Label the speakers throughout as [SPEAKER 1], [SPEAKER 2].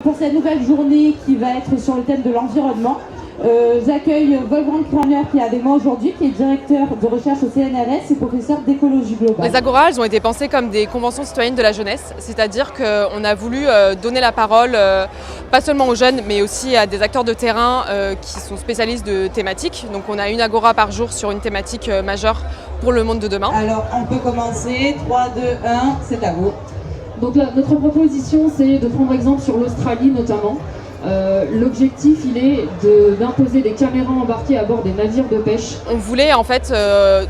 [SPEAKER 1] Pour cette nouvelle journée qui va être sur le thème de l'environnement, j'accueille Wolfgang Kramer qui est avec moi aujourd'hui, qui est directeur de recherche au CNRS et professeur d'écologie globale.
[SPEAKER 2] Les Agora, elles ont été pensées comme des conventions citoyennes de la jeunesse, c'est-à-dire qu'on a voulu donner la parole pas seulement aux jeunes, mais aussi à des acteurs de terrain qui sont spécialistes de thématiques. Donc on a une Agora par jour sur une thématique majeure pour le monde de demain.
[SPEAKER 1] Alors on peut commencer, 3, 2, 1, c'est à vous.
[SPEAKER 3] Donc notre proposition, c'est de prendre exemple sur l'Australie notamment. L'objectif, il est d'imposer des caméras embarquées à bord des navires de pêche.
[SPEAKER 2] On voulait en fait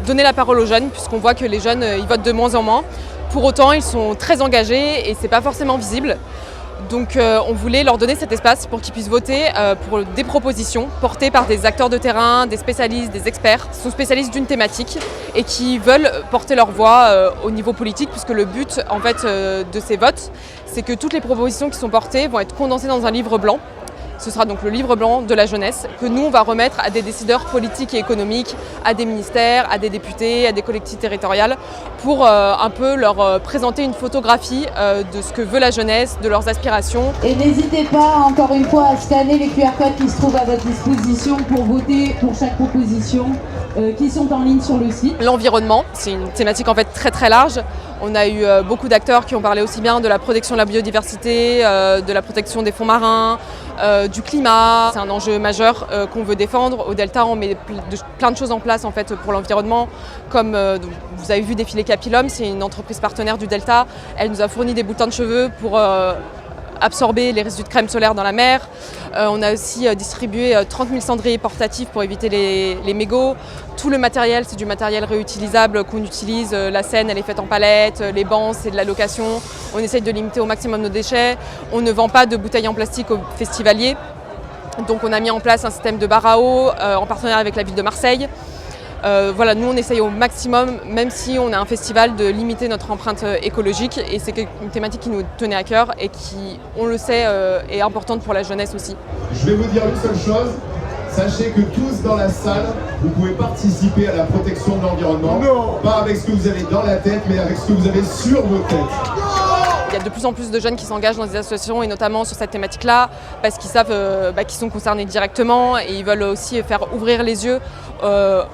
[SPEAKER 2] donner la parole aux jeunes, puisqu'on voit que les jeunes ils votent de moins en moins. Pour autant, ils sont très engagés et c'est pas forcément visible. Donc on voulait leur donner cet espace pour qu'ils puissent voter pour des propositions portées par des acteurs de terrain, des spécialistes, des experts qui sont spécialistes d'une thématique et qui veulent porter leur voix au niveau politique, puisque le but en fait de ces votes, c'est que toutes les propositions qui sont portées vont être condensées dans un livre blanc. Ce sera donc le livre blanc de la jeunesse que nous on va remettre à des décideurs politiques et économiques, à des ministères, à des députés, à des collectivités territoriales pour un peu leur présenter une photographie de ce que veut la jeunesse, de leurs aspirations.
[SPEAKER 1] Et n'hésitez pas encore une fois à scanner les QR codes qui se trouvent à votre disposition pour voter pour chaque proposition qui sont en ligne sur le site.
[SPEAKER 2] L'environnement, c'est une thématique en fait très très large. On a eu beaucoup d'acteurs qui ont parlé aussi bien de la protection de la biodiversité, de la protection des fonds marins, du climat. C'est un enjeu majeur qu'on veut défendre. Au Delta, on met plein de choses en place en fait, pour l'environnement. Comme vous avez vu défiler Capilum, c'est une entreprise partenaire du Delta. Elle nous a fourni des boutons de cheveux pour absorber les résidus de crème solaire dans la mer. On a aussi distribué 30 000 cendriers portatifs pour éviter les mégots. Tout le matériel, c'est du matériel réutilisable qu'on utilise. La scène, elle est faite en palette, les bancs, c'est de la location. On essaye de limiter au maximum nos déchets. On ne vend pas de bouteilles en plastique aux festivaliers. Donc on a mis en place un système de bar à eau en partenariat avec la ville de Marseille. Voilà, nous on essaye au maximum, même si on a un festival, de limiter notre empreinte écologique, et c'est une thématique qui nous tenait à cœur et qui, on le sait, est importante pour la jeunesse aussi.
[SPEAKER 4] Je vais vous dire une seule chose, sachez que tous dans la salle, vous pouvez participer à la protection de l'environnement, pas avec ce que vous avez dans la tête, mais avec ce que vous avez sur vos têtes.
[SPEAKER 2] Il y a de plus en plus de jeunes qui s'engagent dans des associations et notamment sur cette thématique-là parce qu'ils savent qu'ils sont concernés directement, et ils veulent aussi faire ouvrir les yeux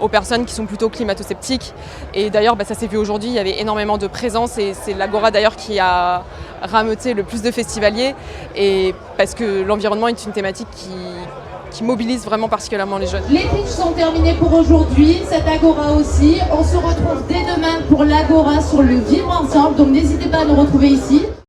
[SPEAKER 2] aux personnes qui sont plutôt climato-sceptiques. Et d'ailleurs, ça s'est vu aujourd'hui, il y avait énormément de présence et c'est l'Agora d'ailleurs qui a rameuté le plus de festivaliers, et parce que l'environnement est une thématique qui mobilise vraiment particulièrement les jeunes.
[SPEAKER 1] Les pitchs sont terminés pour aujourd'hui, cette Agora aussi. On se retrouve dès demain pour l'Agora sur le Vivre Ensemble, donc n'hésitez pas à nous retrouver ici.